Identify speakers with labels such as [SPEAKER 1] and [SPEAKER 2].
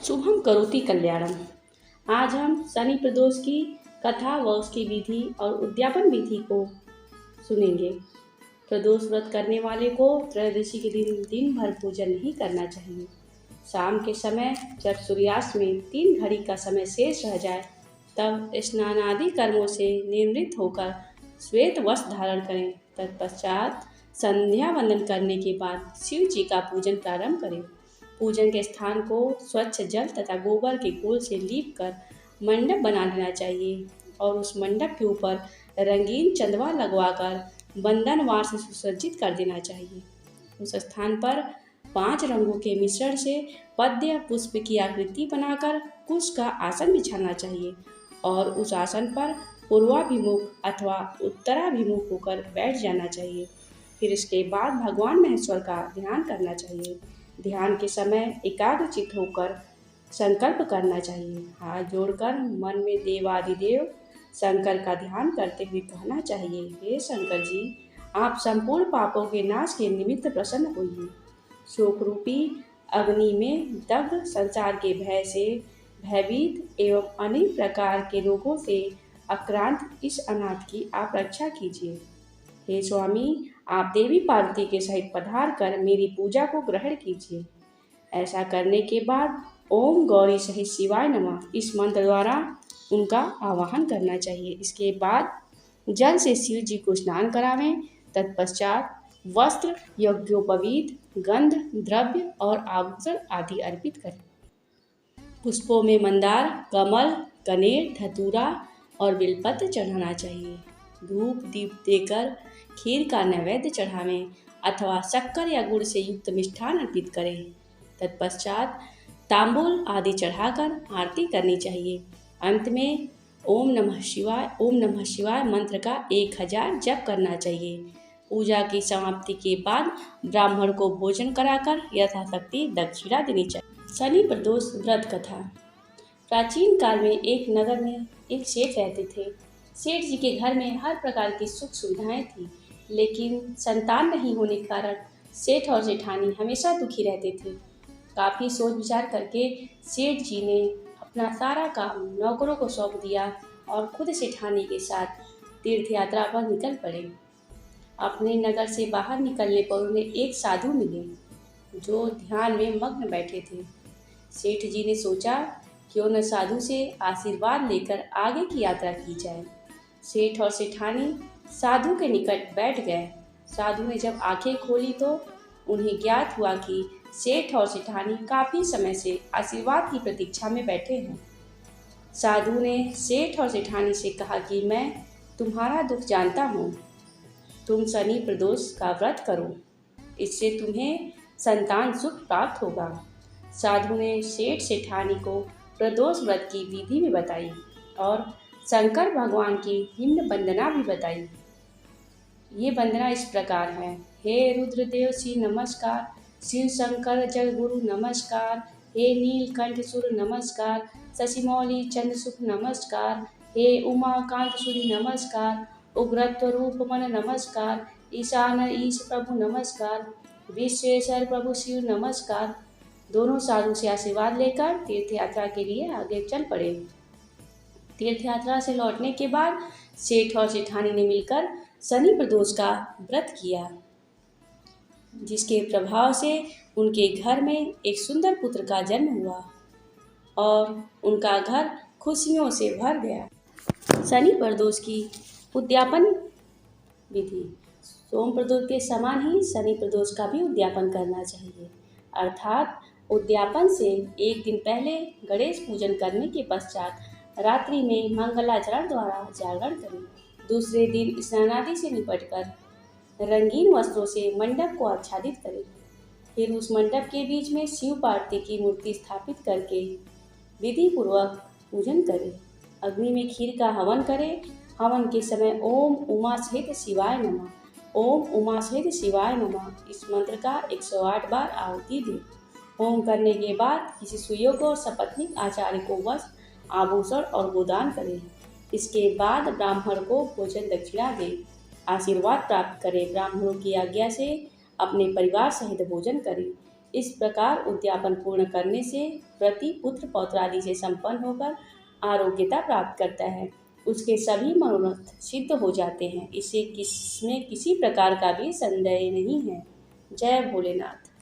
[SPEAKER 1] शुभम करोति कल्याणम। आज हम शनि प्रदोष की कथा व उसकी विधि और उद्यापन विधि को सुनेंगे। प्रदोष व्रत करने वाले को त्रयोदशी के दिन दिन भर पूजन नहीं करना चाहिए। शाम के समय जब सूर्यास्त में 3 घड़ी का समय शेष रह जाए तब स्नान आदि कर्मों से निवृत्त होकर श्वेत वस्त्र धारण करें। तत्पश्चात संध्या वंदन करने के बाद शिव जी का पूजन प्रारंभ करें। पूजन के स्थान को स्वच्छ जल तथा गोबर के घोल से लीप कर मंडप बना लेना चाहिए और उस मंडप के ऊपर रंगीन चंदवा लगवाकर बंधनवार से सुसज्जित कर देना चाहिए। उस स्थान पर 5 रंगों के मिश्रण से पद्य पुष्प की आकृति बनाकर कुश का आसन बिछाना चाहिए और उस आसन पर पूर्वाभिमुख अथवा उत्तराभिमुख होकर बैठ जाना चाहिए। फिर इसके बाद भगवान महेश्वर का ध्यान करना चाहिए। ध्यान के समय एकाग्रचित्त होकर संकल्प करना चाहिए। हाथ जोड़कर मन में देवादिदेव शंकर का ध्यान करते हुए कहना चाहिए, हे शंकर जी, आप संपूर्ण पापों के नाश के निमित्त प्रसन्न होइए। शोक रूपी अग्नि में दग्ध संसार के भय से भयभीत एवं अनेक प्रकार के रोगों से आक्रांत इस अनाथ की आप रक्षा कीजिए। हे स्वामी, आप देवी पार्वती के सहित पधार कर मेरी पूजा को ग्रहण कीजिए। ऐसा करने के बाद ओम गौरी सहित शिवाय नमः इस मंत्र द्वारा उनका आवाहन करना चाहिए। इसके बाद जल से शिव जी को स्नान करावें। तत्पश्चात वस्त्र, यज्ञोपवीत, गंध, द्रव्य और आभूषण आदि अर्पित करें। पुष्पों में मंदार, कमल, कनेर, धतूरा और बेलपत्र चढ़ाना चाहिए। धूप दीप देकर खीर का नैवेद्य चढ़ावें अथवा शक्कर या गुड़ से युक्त मिष्ठान अर्पित करें। तत्पश्चात तांबूल आदि चढ़ाकर आरती करनी चाहिए। अंत में ओम नमः शिवाय मंत्र का 1000 जप करना चाहिए। पूजा की समाप्ति के बाद ब्राह्मण को भोजन कराकर यथाशक्ति दक्षिणा देनी चाहिए। शनि प्रदोष व्रत कथा। प्राचीन काल में एक नगर में एक सेठ रहते थे। सेठ जी के घर में हर प्रकार की सुख सुविधाएं थी, लेकिन संतान नहीं होने के कारण सेठ और जेठानी हमेशा दुखी रहते थे। काफ़ी सोच विचार करके सेठ जी ने अपना सारा काम नौकरों को सौंप दिया और खुद सेठानी के साथ तीर्थ यात्रा पर निकल पड़े। अपने नगर से बाहर निकलने पर उन्हें एक साधु मिले जो ध्यान में मग्न बैठे थे। सेठ जी ने सोचा क्यों न साधु से आशीर्वाद लेकर आगे की यात्रा की जाए। सेठ और सेठानी साधु के निकट बैठ गए। साधु ने जब आंखें खोली तो उन्हें ज्ञात हुआ कि सेठ और सेठानी काफ़ी समय से आशीर्वाद की प्रतीक्षा में बैठे हैं। साधु ने सेठ और सेठानी से कहा कि मैं तुम्हारा दुख जानता हूँ, तुम शनि प्रदोष का व्रत करो, इससे तुम्हें संतान सुख प्राप्त होगा। साधु ने सेठ सेठानी को प्रदोष व्रत की विधि भी बताई और शंकर भगवान की हिंद वंदना भी बताई। ये वंदना इस प्रकार है। हे रुद्रदेव श्री नमस्कार, शिव शंकर जगगुरु नमस्कार, हे नीलकंठ सुर नमस्कार, शशिमौली चंद्र सुख नमस्कार, हे उमाकांत सूर्य नमस्कार, उग्रत्व रूप मन नमस्कार, ईशान ईश प्रभु नमस्कार, विश्वेश्वर प्रभु शिव नमस्कार। दोनों साधु से आशीर्वाद लेकर तीर्थ यात्रा के लिए आगे चल पड़े। तीर्थ यात्रा से लौटने के बाद सेठ और सेठानी ने मिलकर शनि प्रदोष का व्रत किया, जिसके प्रभाव से उनके घर में एक सुंदर पुत्र का जन्म हुआ और उनका घर खुशियों से भर गया। शनि प्रदोष की उद्यापन विधि। सोम प्रदोष के समान ही शनि प्रदोष का भी उद्यापन करना चाहिए, अर्थात उद्यापन से एक दिन पहले गणेश पूजन करने के पश्चात रात्रि में मंगलाचरण द्वारा जागरण करें। दूसरे दिन स्नानादि से निपटकर रंगीन वस्त्रों से मंडप को आच्छादित करें। फिर उस मंडप के बीच में शिव पार्वती की मूर्ति स्थापित करके विधि पूर्वक पूजन करें। अग्नि में खीर का हवन करें। हवन के समय ओम उमा सहित शिवाय नमः, ओम उमा सहित शिवाय नमः इस मंत्र का 108 बार आहुति दें। होम करने के बाद किसी सुयोग्य और सपत्नीक आचार्य को वस्त्र, आभूषण और गोदान करें। इसके बाद ब्राह्मण को भोजन दक्षिणा दें, आशीर्वाद प्राप्त करें। ब्राह्मणों की आज्ञा से अपने परिवार सहित भोजन करें। इस प्रकार उद्यापन पूर्ण करने से व्रती पुत्र पौत्रादि से संपन्न होकर आरोग्यता प्राप्त करता है। उसके सभी मनोरथ सिद्ध हो जाते हैं। इसे किसमें किसी प्रकार का भी संदेह नहीं है। जय भोलेनाथ।